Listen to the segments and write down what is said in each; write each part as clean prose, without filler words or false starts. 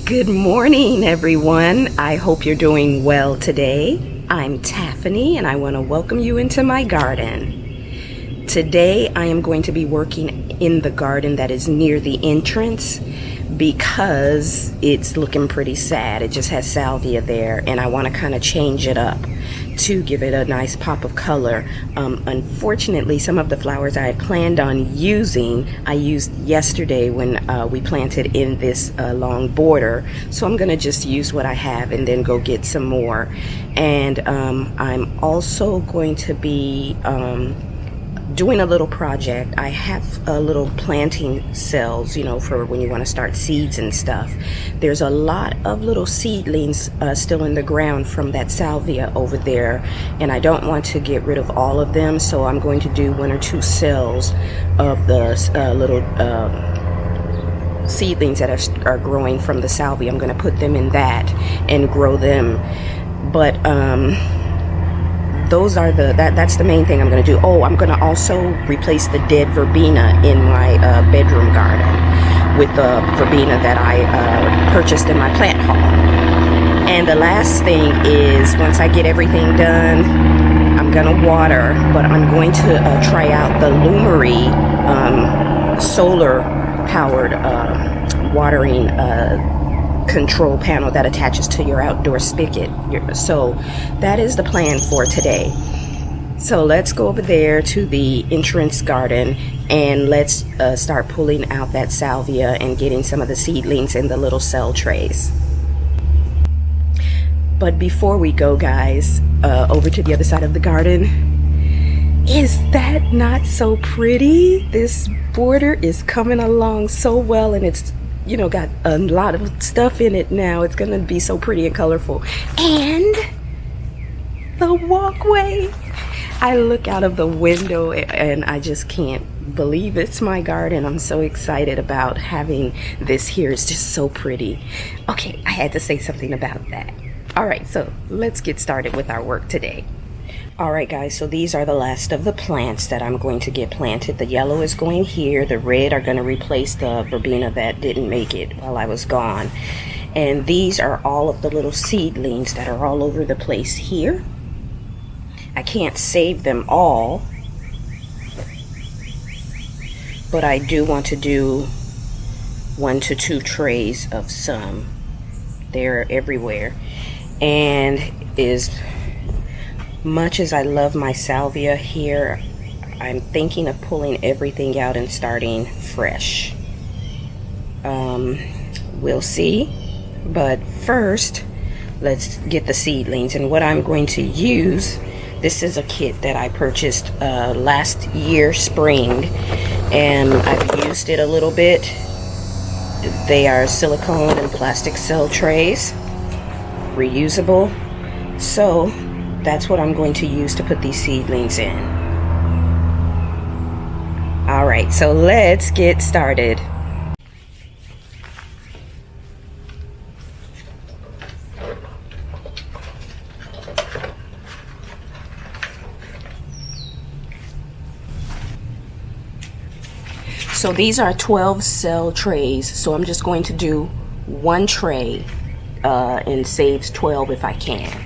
Good morning, everyone. I hope you're doing well today. I'm Taffany, and I want to welcome you into my garden. Today, I am going to be working in the garden that is near the entrance because it's looking pretty sad. It just has salvia there, and I want to kind of change it up to give it a nice pop of color. Unfortunately, some of the flowers I had planned on using, I used yesterday when we planted in this long border. So I'm gonna just use what I have and then go get some more. And I'm also going to be doing a little project. I have a little planting cells, you know, for when you want to start seeds and stuff. There's a lot of little seedlings still in the ground from that salvia over there, and I don't want to get rid of all of them, so I'm going to do 1 or 2 cells of the little seedlings that are growing from the salvia. I'm going to put them in that and grow them. But those are that's the main thing I'm going to do. Oh, I'm going to also replace the dead verbena in my bedroom garden with the verbena that I purchased in my plant haul. And the last thing is, once I get everything done, I'm going to water, but I'm going to try out the Lumary solar powered watering control panel that attaches to your outdoor spigot. So that is the plan for today. So let's go over there to the entrance garden and let's start pulling out that salvia and getting some of the seedlings in the little cell trays. But before we go, guys, over to the other side of the garden, is that not so pretty? This border is coming along so well, and it's, you know, got a lot of stuff in it now. It's gonna be so pretty and colorful. And the walkway, I look out of the window and I just can't believe it's my garden. I'm so excited about having this here. It's just so pretty. Okay, I had to say something about that. All right, so let's get started with our work today. Alright guys, so these are the last of the plants that I'm going to get planted. The yellow is going here. The red are going to replace the verbena that didn't make it while I was gone. And these are all of the little seedlings that are all over the place here. I can't save them all, but I do want to do 1 to 2 trays of some. They're everywhere. And is much as I love my salvia here, I'm thinking of pulling everything out and starting fresh. We'll see. But first, let's get the seedlings. And what I'm going to use, this is a kit that I purchased last year spring, and I've used it a little bit. They are silicone and plastic cell trays, reusable. So that's what I'm going to use to put these seedlings in. All right, so let's get started. So these are 12 cell trays, so I'm just going to do 1 tray and saves 12 if I can.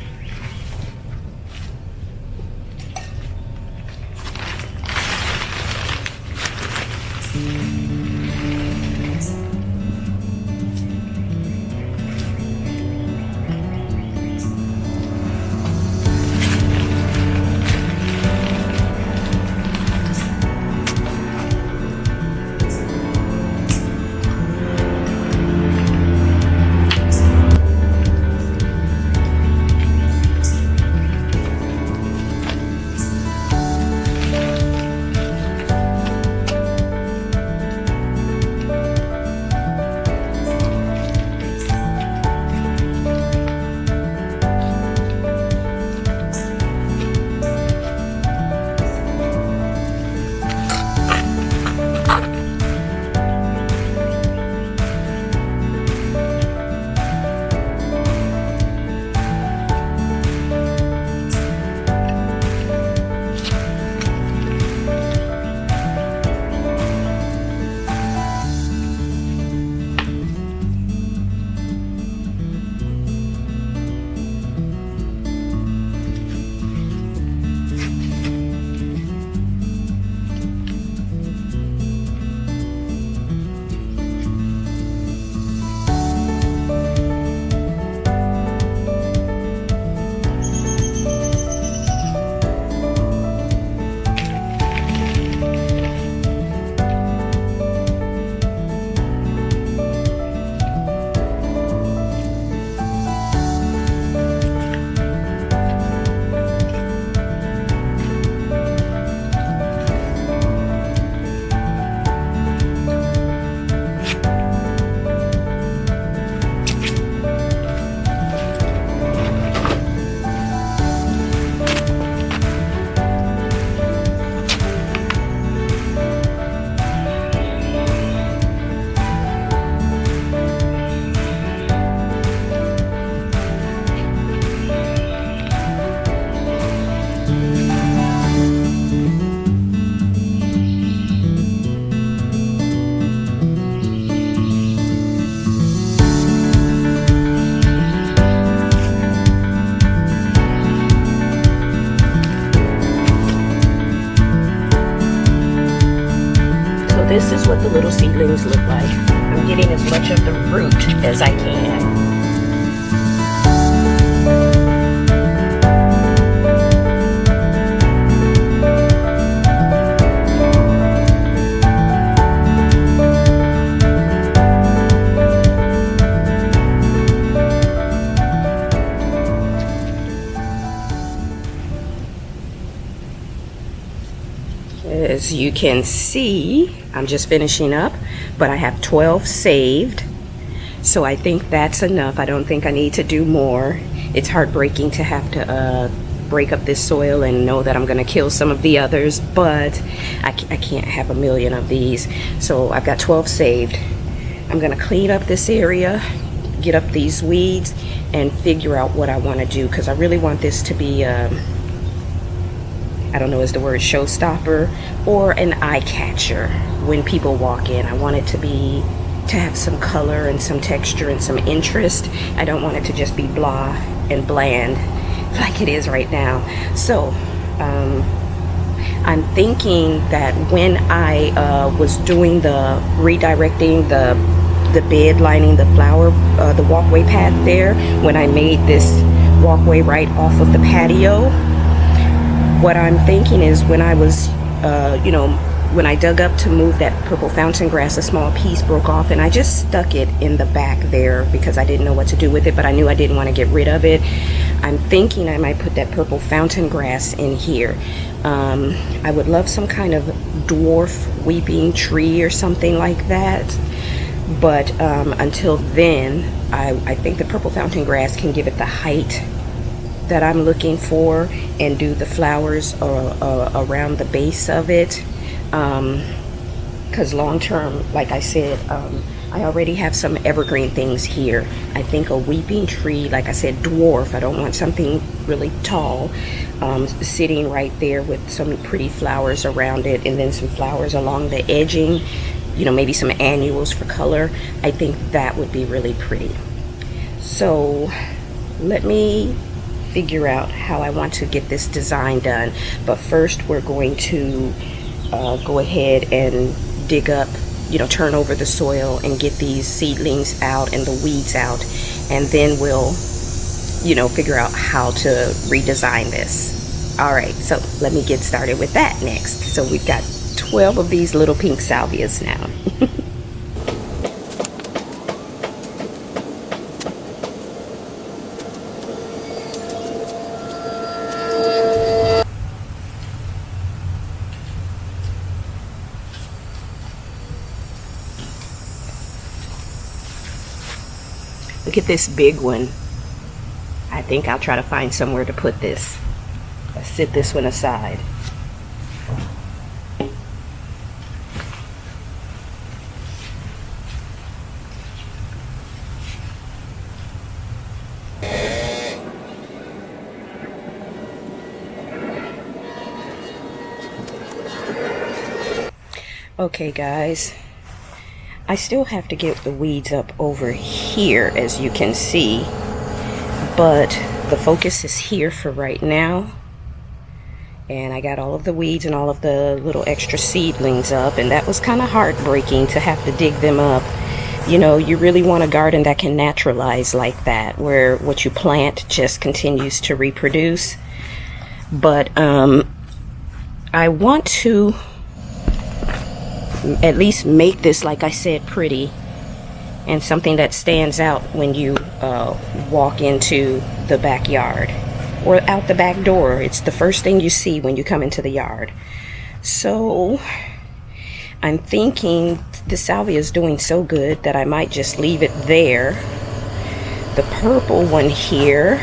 is what the little seedlings look like. I'm getting as much of the root as I can. As you can see, I'm just finishing up, but I have 12 saved, so I think that's enough. I don't think I need to do more. It's heartbreaking to have to break up this soil and know that I'm going to kill some of the others, but I can't have a million of these. So I've got 12 saved. I'm going to clean up this area, get up these weeds, and figure out what I want to do, because I really want this to be I don't know, is the word showstopper or an eye catcher when people walk in. I want it to have some color and some texture and some interest. I don't want it to just be blah and bland like it is right now. So I'm thinking that when I was doing the redirecting the bed lining the flower, the walkway path there, when I made this walkway right off of the patio, what I'm thinking is when I was, when I dug up to move that purple fountain grass, a small piece broke off, and I just stuck it in the back there because I didn't know what to do with it, but I knew I didn't want to get rid of it. I'm thinking I might put that purple fountain grass in here. I would love some kind of dwarf weeping tree or something like that. But until then, I think the purple fountain grass can give it the height that I'm looking for and do the flowers around the base of it, because long term, like I said, I already have some evergreen things here. I think a weeping tree, like I said, dwarf. I don't want something really tall, sitting right there with some pretty flowers around it, and then some flowers along the edging, maybe some annuals for color. I think that would be really pretty. So let me figure out how I want to get this design done. But first we're going to go ahead and dig up, turn over the soil and get these seedlings out and the weeds out, and then we'll figure out how to redesign this. All right, so let me get started with that next. So we've got 12 of these little pink salvias now. Look at this big one. I think I'll try to find somewhere to put this. Let's set this one aside. Okay guys, I still have to get the weeds up over here, as you can see, but the focus is here for right now. And I got all of the weeds and all of the little extra seedlings up, and that was kind of heartbreaking to have to dig them up. You really want a garden that can naturalize like that, where what you plant just continues to reproduce. But I want to at least make this, like I said, pretty and something that stands out when you walk into the backyard or out the back door. It's the first thing you see when you come into the yard. So I'm thinking the salvia is doing so good that I might just leave it there. The purple one here,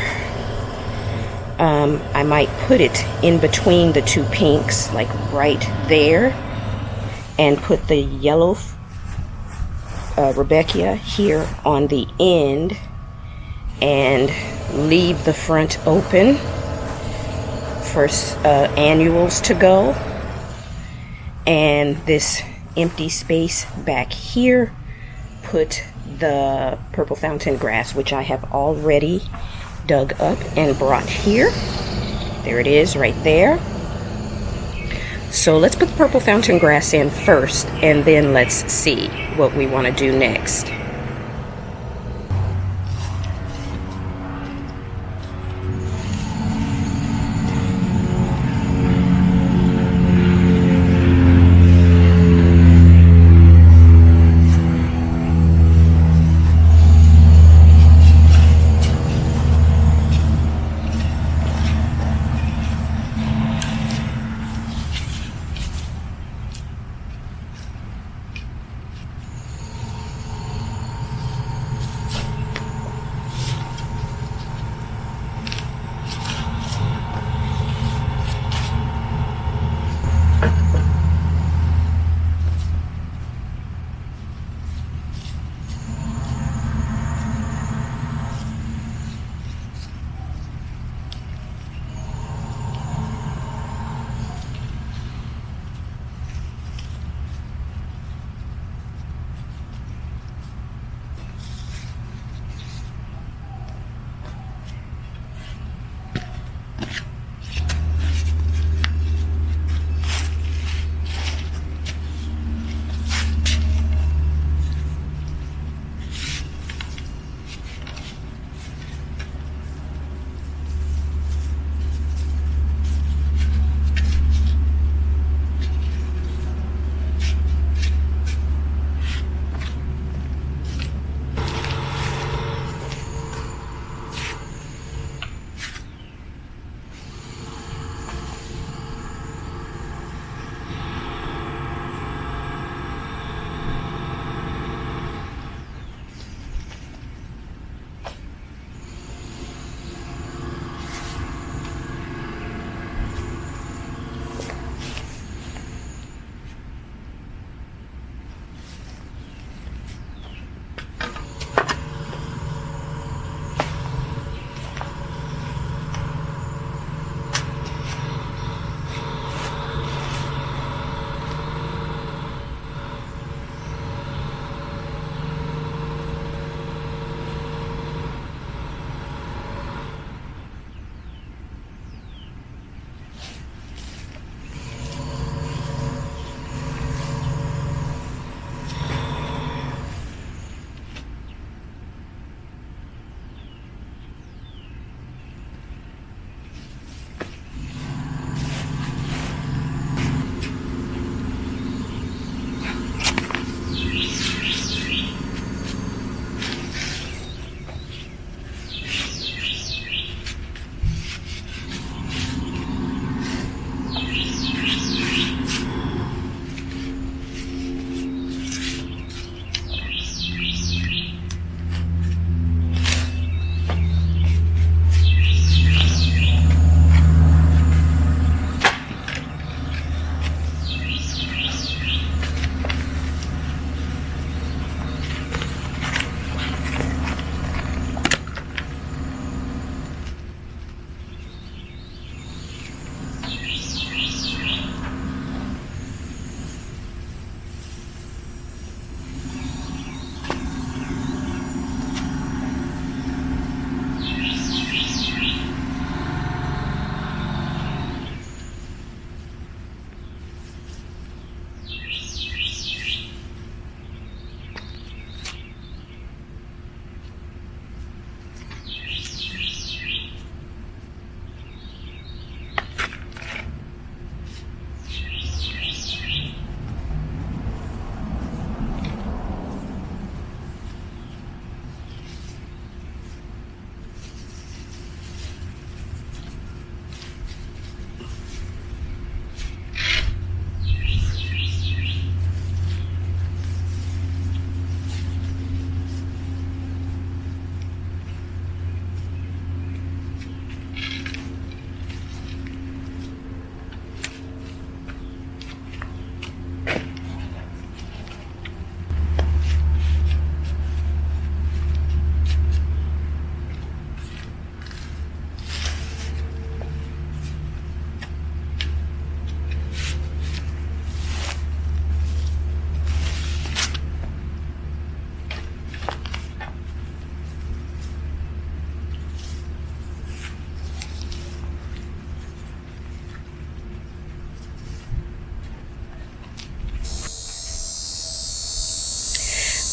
I might put it in between the two pinks, like right there, and put the yellow Rebecca here on the end, and leave the front open for annuals to go, and this empty space back here, put the purple fountain grass, which I have already dug up and brought here. There it is right there. So let's put the purple fountain grass in first, and then let's see what we want to do next.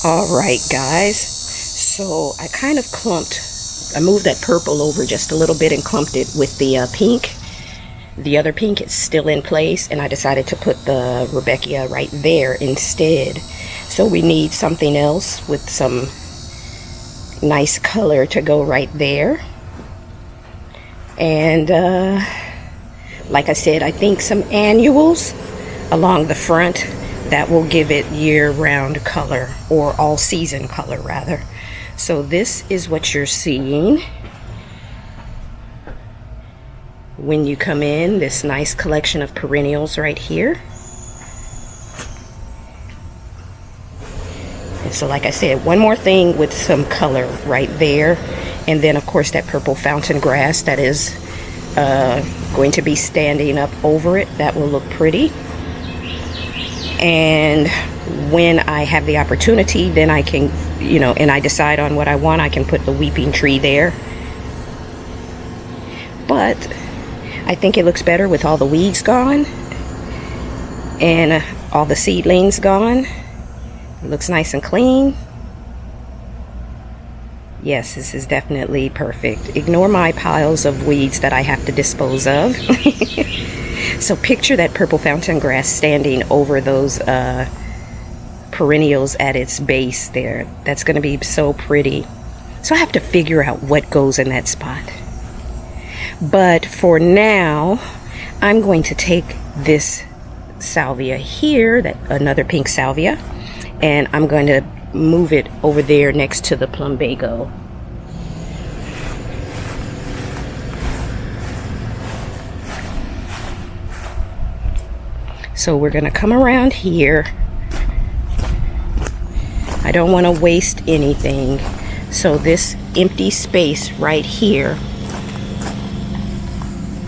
All right, guys. So I kind of I moved that purple over just a little bit and clumped it with the pink. The other pink is still in place, and I decided to put the Rudbeckia right there instead. So we need something else with some nice color to go right there. And like I said, I think some annuals along the front, that will give it year-round color, or all-season color rather. So this is what you're seeing when you come in, this nice collection of perennials right here. And so like I said, one more thing with some color right there, and then of course that purple fountain grass that is going to be standing up over it. That will look pretty. And when I have the opportunity, then I can, and I decide on what I want, I can put the weeping tree there. But I think it looks better with all the weeds gone and all the seedlings gone. It looks nice and clean. Yes, this is definitely perfect. Ignore my piles of weeds that I have to dispose of. So picture that purple fountain grass standing over those perennials at its base there. That's going to be so pretty. So I have to figure out what goes in that spot. But for now, I'm going to take this salvia here, another pink salvia, and I'm going to move it over there next to the plumbago. So we're going to come around here. I don't want to waste anything. So this empty space right here,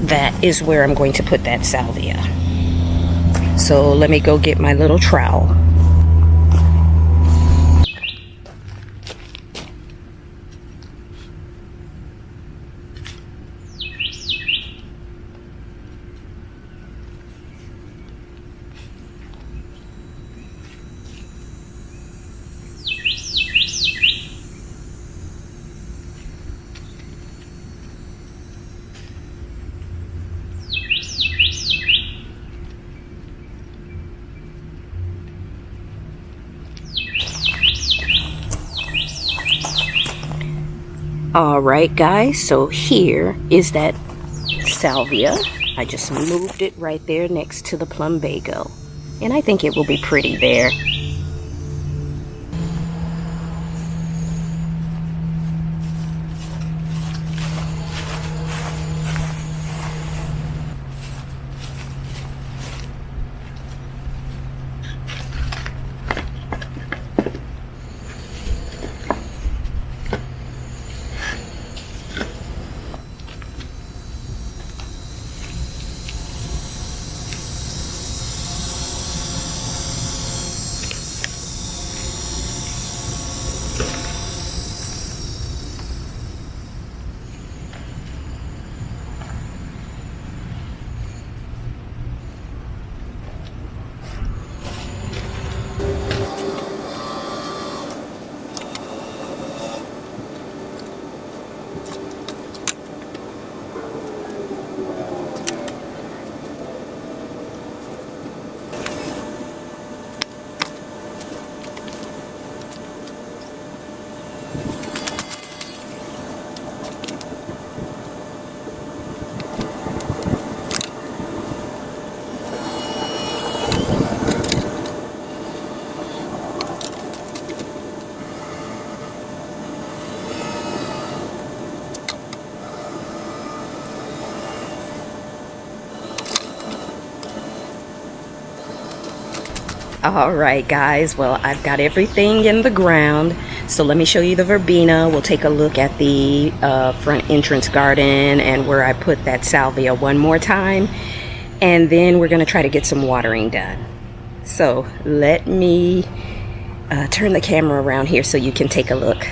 that is where I'm going to put that salvia. So let me go get my little trowel. Alright guys, so here is that salvia. I just moved it right there next to the plumbago, and I think it will be pretty there. Alright guys, well I've got everything in the ground, so let me show you the verbena. We'll take a look at the front entrance garden and where I put that salvia one more time, and then we're going to try to get some watering done. So let me turn the camera around here so you can take a look.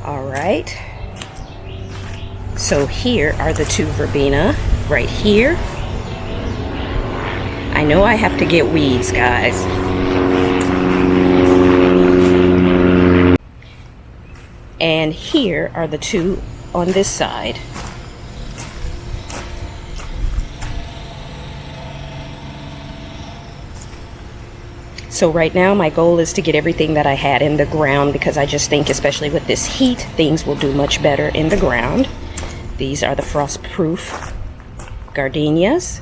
Alright, so here are the two verbena right here. I know I have to get weeds, guys. And here are the two on this side. So right now my goal is to get everything that I had in the ground, because I just think, especially with this heat, things will do much better in the ground. These are the frost-proof gardenias.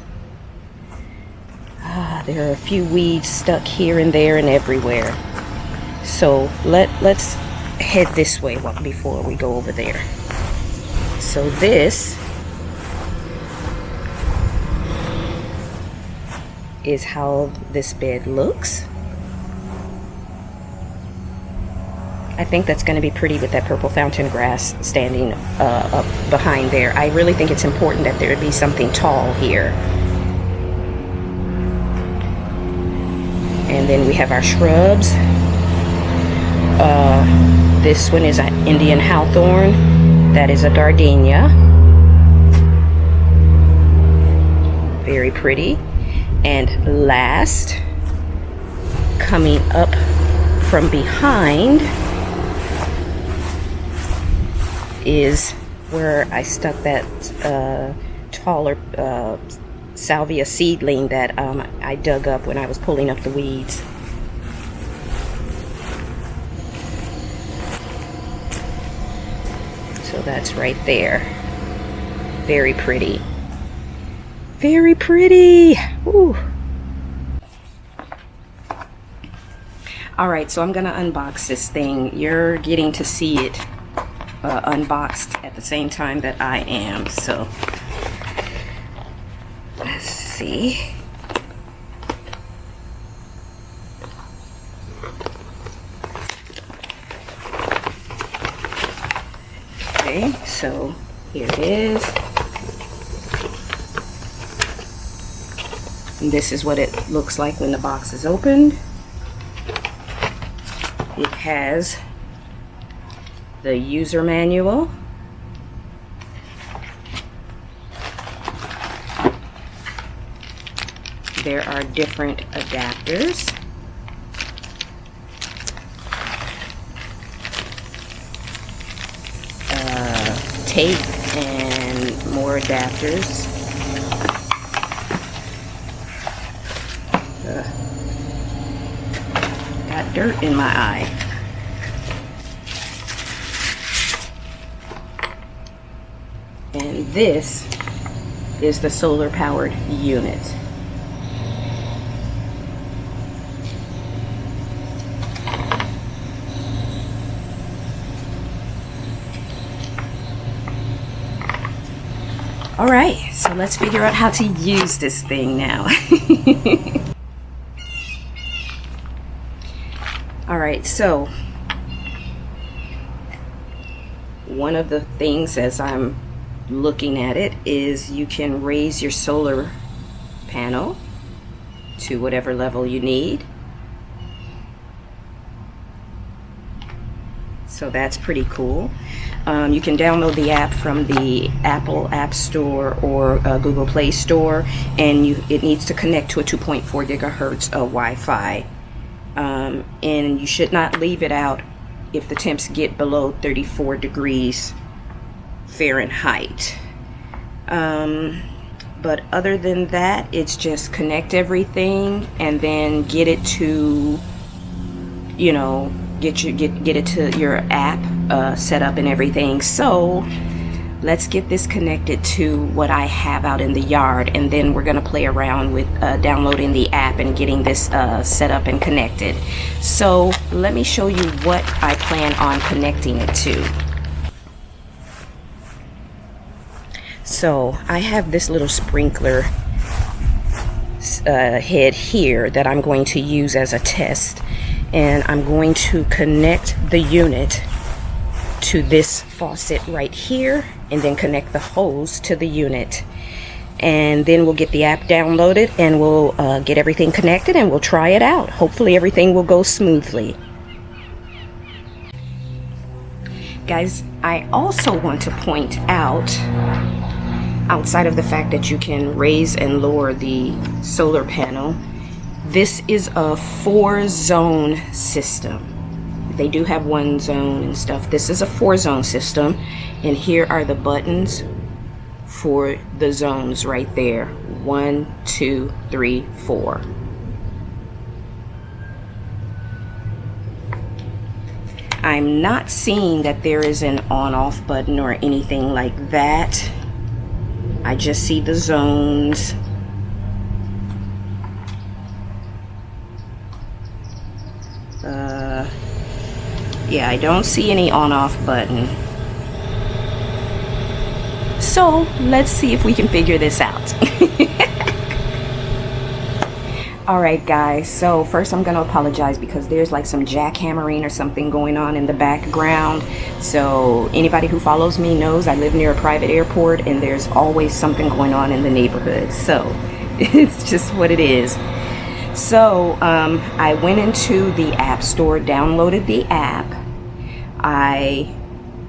There are a few weeds stuck here and there and everywhere. So let's head this way before we go over there. So this is how this bed looks. I think that's going to be pretty with that purple fountain grass standing up behind there. I really think it's important that there be something tall here. And then we have our shrubs. This one is an Indian hawthorn. That is a gardenia. Very pretty. And last, coming up from behind, is where I stuck that taller salvia seedling that I dug up when I was pulling up the weeds. So that's right there. Very pretty. Very pretty. Ooh. All right, so I'm gonna unbox this thing. You're getting to see it unboxed at the same time that I am. So let's see. Okay, so here it is. And this is what it looks like when the box is opened. It has the user manual. There are different adapters. Tape and more adapters. Got dirt in my eye. And this is the solar powered unit. All right, so let's figure out how to use this thing now. All right, so one of the things as I'm looking at it is you can raise your solar panel to whatever level you need. So that's pretty cool. You can download the app from the Apple App Store or Google Play Store, and it needs to connect to a 2.4 gigahertz Wi-Fi. And you should not leave it out if the temps get below 34 degrees Fahrenheit. But other than that, it's just connect everything and then get it to, you know, get it to your app set up and everything. So let's get this connected to what I have out in the yard, and then we're gonna play around with downloading the app and getting this set up and connected. So let me show you what I plan on connecting it to. So I have this little sprinkler head here that I'm going to use as a test, and I'm going to connect the unit to this faucet right here, and then connect the hose to the unit, and then we'll get the app downloaded and we'll get everything connected and we'll try it out. Hopefully everything will go smoothly. Guys, I also want to point out, outside of the fact that you can raise and lower the solar panel, this is a 4-zone system. They do have one zone and stuff. This is a 4-zone system, and here are the buttons for the zones right there. 1, 2, 3, 4. I'm not seeing that there is an on-off button or anything like that. I just see the zones. Yeah, I don't see any on-off button. So let's see if we can figure this out. Alright guys, so first I'm going to apologize because there's like some jackhammering or something going on in the background. So anybody who follows me knows I live near a private airport and there's always something going on in the neighborhood. So it's just what it is. So I went into the App Store, downloaded the app. I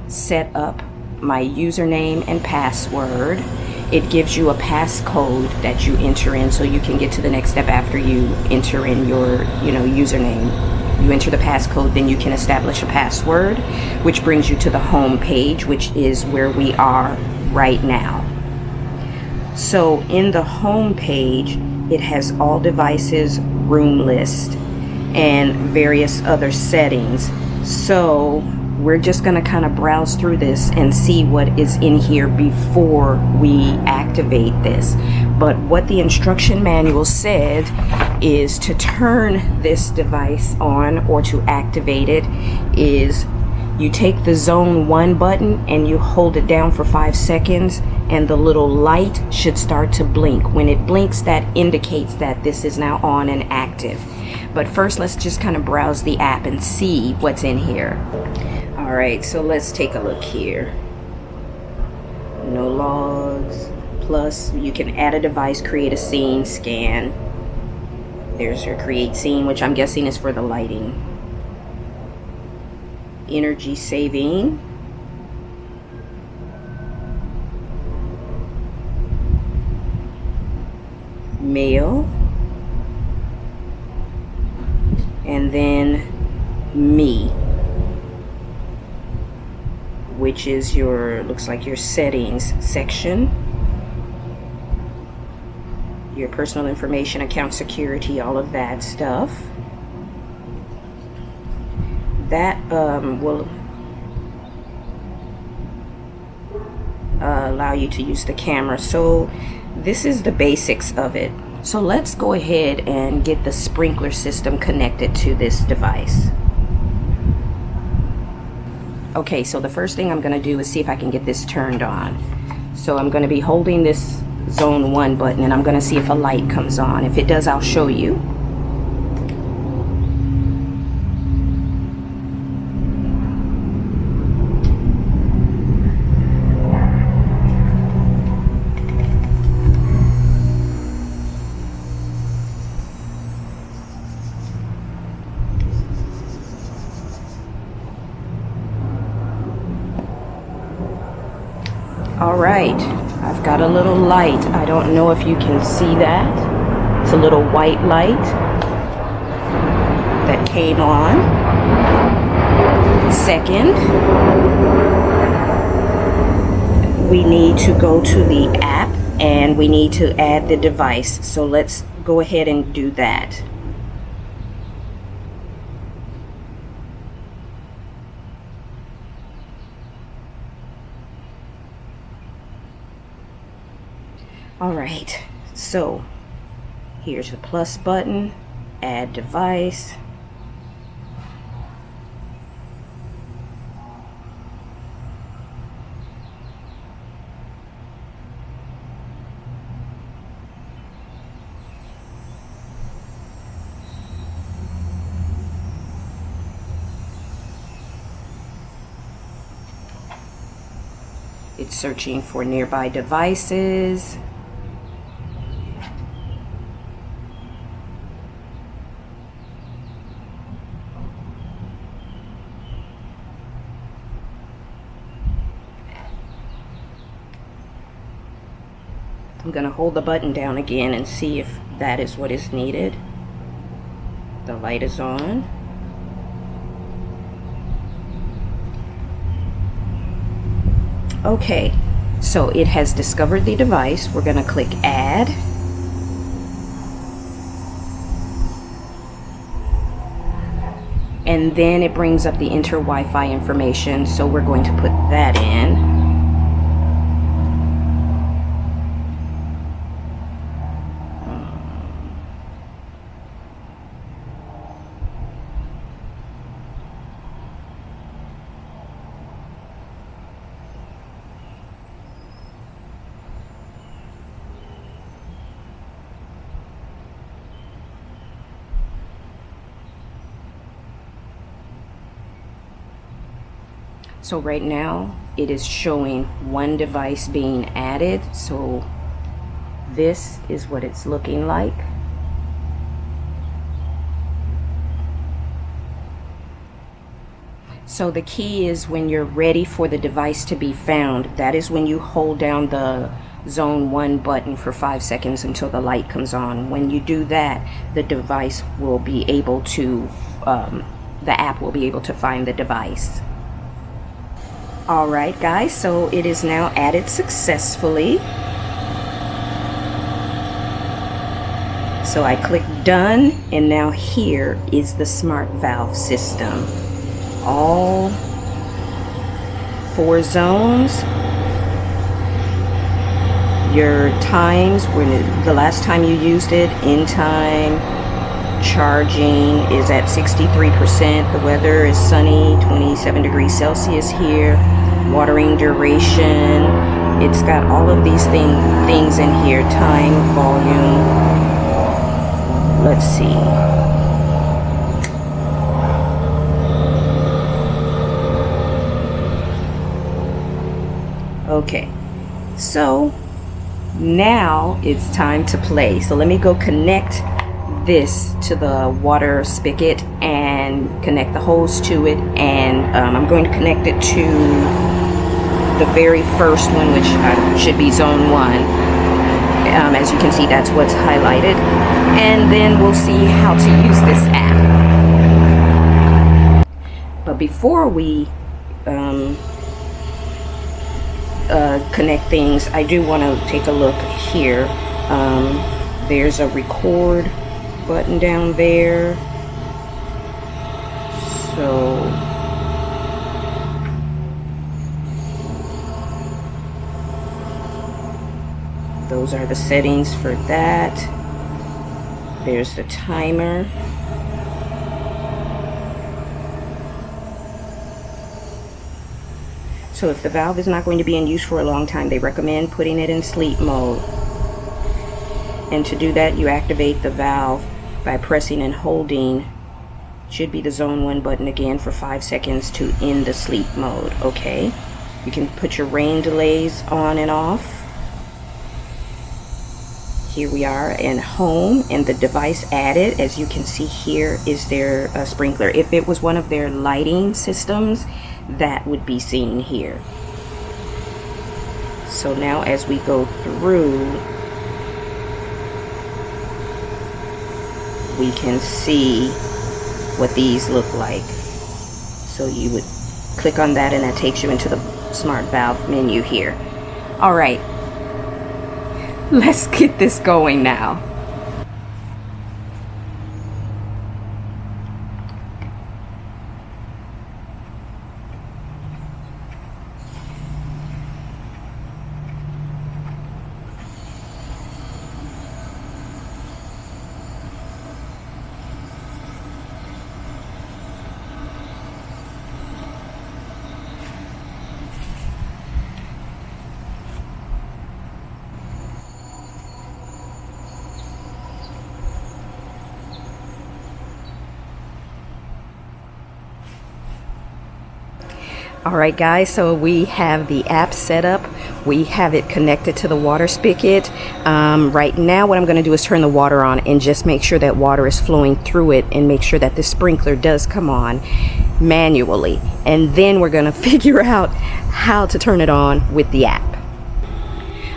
set up my username and password. It gives you a passcode that you enter in so you can get to the next step after you enter in your, username. You enter the passcode, then you can establish a password, which brings you to the home page, which is where we are right now. So in the home page, it has all devices, room list, and various other settings. So we're just going to kind of browse through this and see what is in here before we activate this. But what the instruction manual said is to turn this device on or to activate it is you take the zone 1 button and you hold it down for 5 seconds and the little light should start to blink. When it blinks, that indicates that this is now on and active. But first, let's just kind of browse the app and see what's in here. Alright, so let's take a look here. No logs. Plus, you can add a device, create a scene, scan. There's your create scene, which I'm guessing is for the lighting. Energy saving. Mail. And then me, which is your, looks like your settings section, your personal information, account security, all of that stuff. That will allow you to use the camera. So this is the basics of it. So let's go ahead and get the sprinkler system connected to this device. Okay, so the first thing I'm going to do is see if I can get this turned on. So I'm going to be holding this zone 1 button and I'm going to see if a light comes on. If it does, I'll show you. Alright, I've got a little light. I don't know if you can see that. It's a little white light that came on. Second, we need to go to the app and we need to add the device. So let's go ahead and do that. Alright, so here's the plus button, add device. It's searching for nearby devices. I'm going to hold the button down again and see if that is what is needed. The light is on. Okay, so it has discovered the device. We're going to click add. And then it brings up the enter Wi-Fi information, so we're going to put that in. So right now it is showing one device being added. So this is what it's looking like. So the key is when you're ready for the device to be found, that is when you hold down the zone 1 button for 5 seconds until the light comes on. When you do that, the device will be able to, the app will be able to find the device. Alright guys, so it is now added successfully. So I click done, and now here is the smart valve system. All 4 zones. Your times, when the last time you used it, in time, charging is at 63%. The weather is sunny, 27 degrees Celsius here. Watering duration, it's got all of these things in here. Time, volume. Let's see. Okay, so now it's time to play. So let me go connect this to the water spigot and connect the hose to it, and I'm going to connect it to the very first one, which should be zone 1. As you can see, that's what's highlighted, and then we'll see how to use this app. But before we connect things, I do want to take a look here. There's a record button down there, so those are the settings for that. There's the timer. So if the valve is not going to be in use for a long time, they recommend putting it in sleep mode. And to do that, you activate the valve by pressing and holding, should be the zone 1 button again, for 5 seconds to end the sleep mode. Okay, you can put your rain delays on and off. Here we are in home, and the device added, as you can see here, is their sprinkler. If it was one of their lighting systems, that would be seen here. So now as we go through, we can see what these look like. So you would click on that, and that takes you into the smart valve menu here. All right, let's get this going now. Alright guys, so we have the app set up. We have it connected to the water spigot. Right now what I'm going to do is turn the water on and just make sure that water is flowing through it, and make sure that the sprinkler does come on manually. And then we're going to figure out how to turn it on with the app.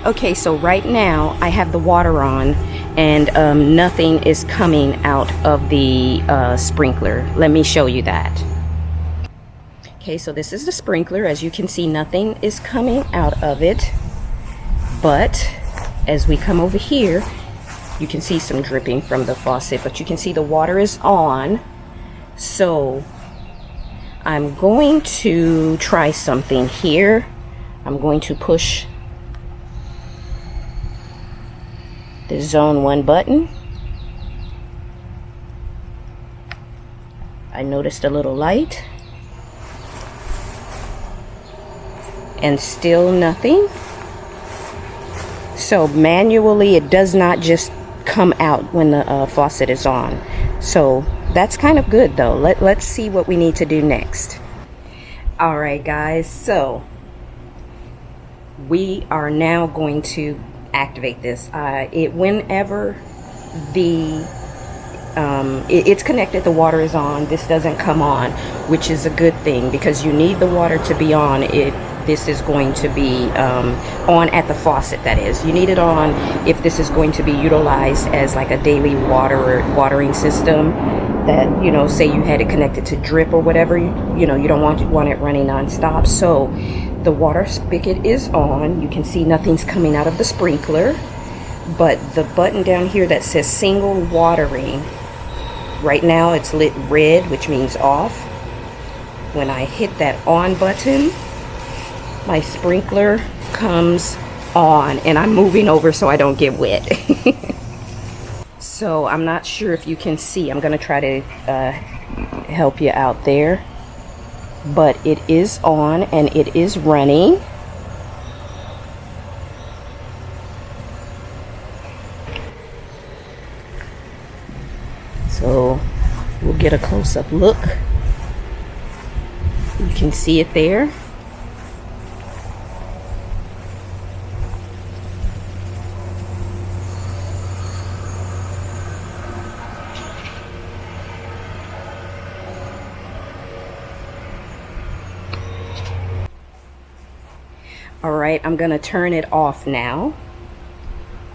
Okay, so right now I have the water on, and nothing is coming out of the sprinkler. Let me show you that. Okay, so this is the sprinkler. As you can see, nothing is coming out of it. But as we come over here, you can see some dripping from the faucet, but you can see the water is on. So I'm going to try something here. I'm going to push the zone 1 button. I noticed a little light. And still nothing. So manually it does not just come out when the faucet is on. So that's kind of good though. Let's see what we need to do next. Alright guys, so we are now going to activate this. Whenever it's connected, the water is on, this doesn't come on, which is a good thing because you need the water to be on if this is going to be on at the faucet. That is, you need it on if this is going to be utilized as like a daily watering system. That, you know, say you had it connected to drip or whatever, you know, you don't want it running non-stop. So the water spigot is on. You can see nothing's coming out of the sprinkler, but the button down here that says single watering, right now it's lit red, which means off. When I hit that on button, my sprinkler comes on, and I'm moving over so I don't get wet. So I'm not sure if you can see. I'm going to try to help you out there. But it is on and it is running. So we'll get a close-up look. You can see it there. Alright, I'm going to turn it off now.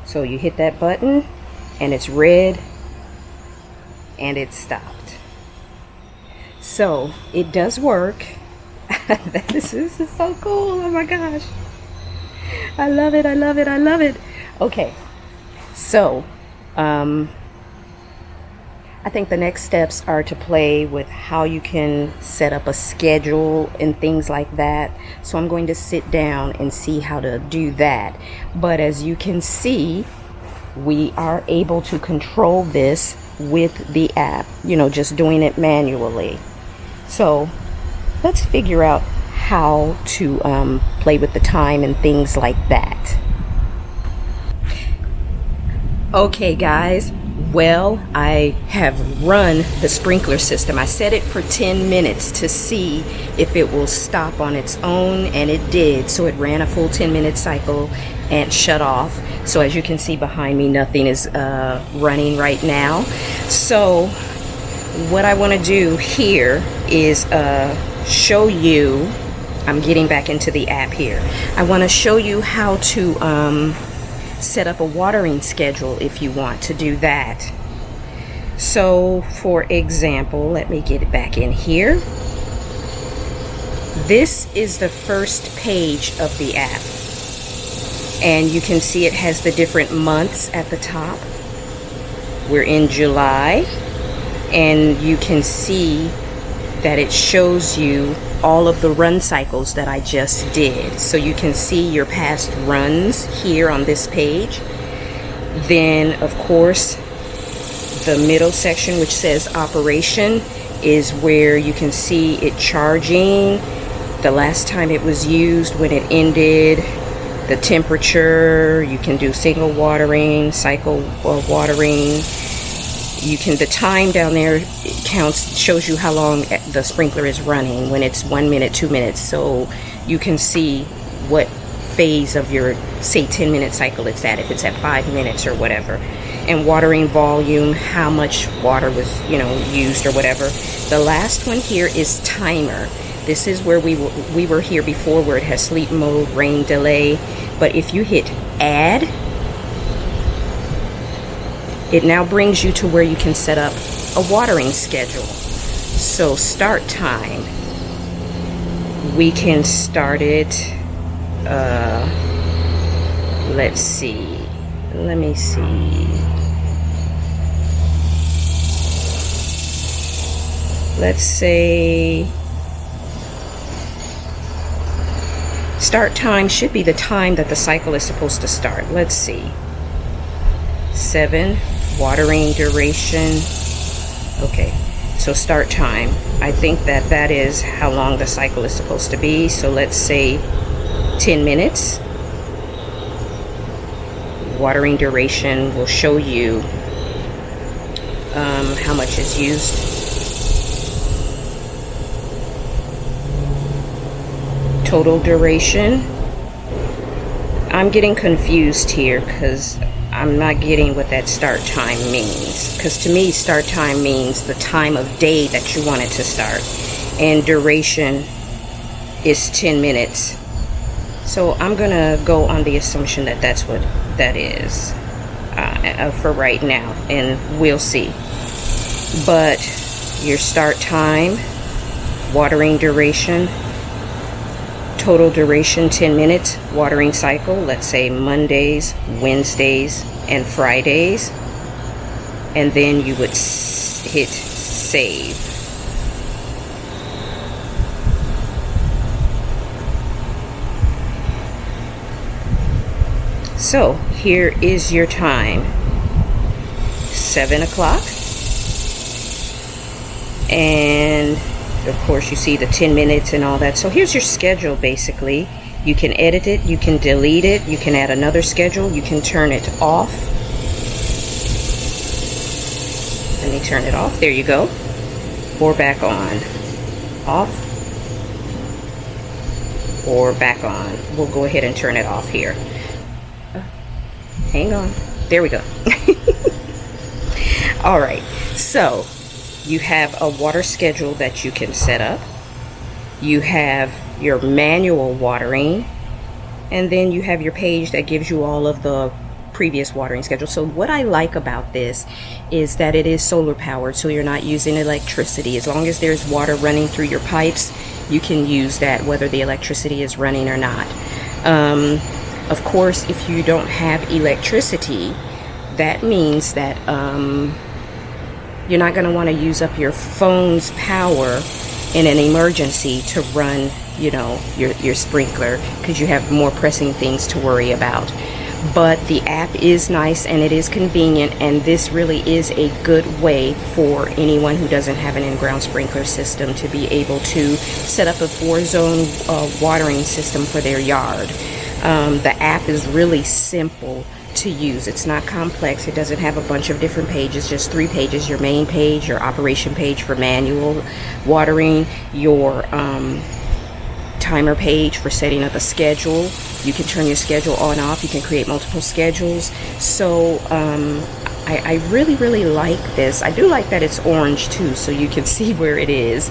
So you hit that button and it's red and it stopped. So it does work. This is so cool. Oh my gosh. I love it. I love it. I love it. Okay. So, I think the next steps are to play with how you can set up a schedule and things like that. So I'm going to sit down and see how to do that. But as you can see, we are able to control this with the app, you know, just doing it manually. So let's figure out how to play with the time and things like that. Okay guys, well, I have run the sprinkler system. I set it for 10 minutes to see if it will stop on its own, and it did. So it ran a full 10-minute cycle and shut off. So as you can see behind me, nothing is running right now. So what I want to do here is show you, I'm getting back into the app here. I want to show you how to set up a watering schedule if you want to do that. So for example, let me get it back in here. This is the first page of the app, and you can see it has the different months at the top. We're in July, and you can see that it shows you all of the run cycles that I just did. So you can see your past runs here on this page. Then of course the middle section, which says operation, is where you can see it charging, the last time it was used, when it ended, the temperature. You can do single watering, cycle watering. You can, the time down there counts, shows you how long the sprinkler is running, when it's 1 minute, 2 minutes. So you can see what phase of your, say, 10-minute cycle it's at, if it's at 5 minutes or whatever. And watering volume, how much water was, you know, used or whatever. The last one here is timer. This is where we were here before, where it has sleep mode, rain delay. But if you hit add, it now brings you to where you can set up a watering schedule. So start time. we can start it. Let's see. Let me see. Let's say start time should be the time that the cycle is supposed to start. Let's see. 7, watering duration. Okay, so start time. I think that is how long the cycle is supposed to be. So let's say 10 minutes. Watering duration will show you how much is used. Total duration. I'm getting confused here because I'm not getting what that start time means. Because to me, start time means the time of day that you want it to start. And duration is 10 minutes. So I'm going to go on the assumption that that's what that is for right now. And we'll see. But your start time, watering duration, total duration 10 minutes, watering cycle, let's say Mondays, Wednesdays, and Fridays, and then you would hit save. So here is your time, 7 o'clock, and of course you see the 10 minutes and all that. So here's your schedule basically. You can edit it, you can delete it, you can add another schedule, you can turn it off. Let me turn it off, there you go. Or back on. Off. Or back on. We'll go ahead and turn it off here. Hang on, there we go. All right, so you have a water schedule that you can set up. You have your manual watering, and then you have your page that gives you all of the previous watering schedule. So what I like about this is that it is solar powered, so you're not using electricity. As long as there's water running through your pipes, you can use that whether the electricity is running or not. Of course, if you don't have electricity, that means that you're not going to want to use up your phone's power in an emergency to run, you know, your sprinkler, because you have more pressing things to worry about. But the app is nice and it is convenient, and this really is a good way for anyone who doesn't have an in-ground sprinkler system to be able to set up a 4-zone watering system for their yard. The app is really simple to use. It's not complex. It doesn't have a bunch of different pages, just 3 pages: your main page, your operation page for manual watering, your timer page for setting up a schedule. You can turn your schedule on and off. You can create multiple schedules. So I really like this. I do like that it's orange too, so you can see where it is.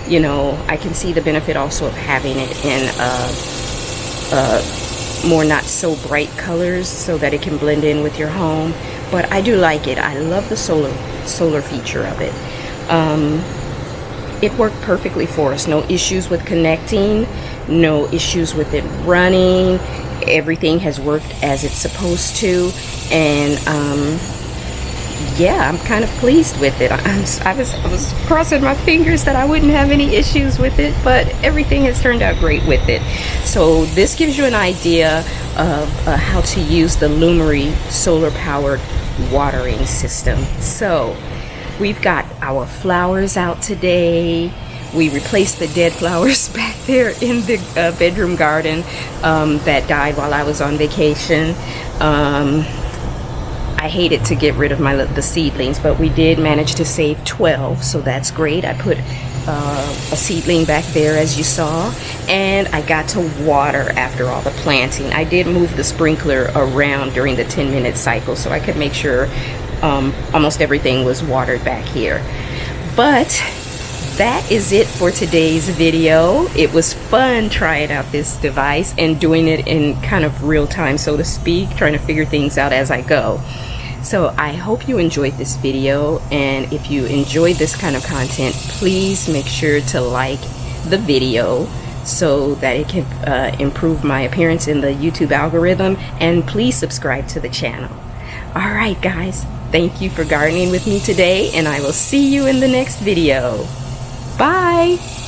You know, I can see the benefit also of having it in more not so bright colors so that it can blend in with your home. But I do like it. I love the solar feature of it. It worked perfectly for us. No issues with connecting, no issues with it running. Everything has worked as it's supposed to, and yeah, I'm kind of pleased with it. I was crossing my fingers that I wouldn't have any issues with it, but everything has turned out great with it. So this gives you an idea of how to use the Lumary solar powered watering system. So we've got our flowers out today. We replaced the dead flowers back there in the bedroom garden that died while I was on vacation. I hated to get rid of the seedlings, but we did manage to save 12, so that's great. I put a seedling back there, as you saw, and I got to water after all the planting. I did move the sprinkler around during the 10-minute cycle so I could make sure almost everything was watered back here. But that is it for today's video. It was fun trying out this device and doing it in kind of real time, so to speak, trying to figure things out as I go. So I hope you enjoyed this video, and if you enjoyed this kind of content, please make sure to like, the video so that it can improve my appearance in the YouTube algorithm, and please subscribe to the channel. All right, guys, thank you for gardening with me today, and I will see you in the next video. Bye.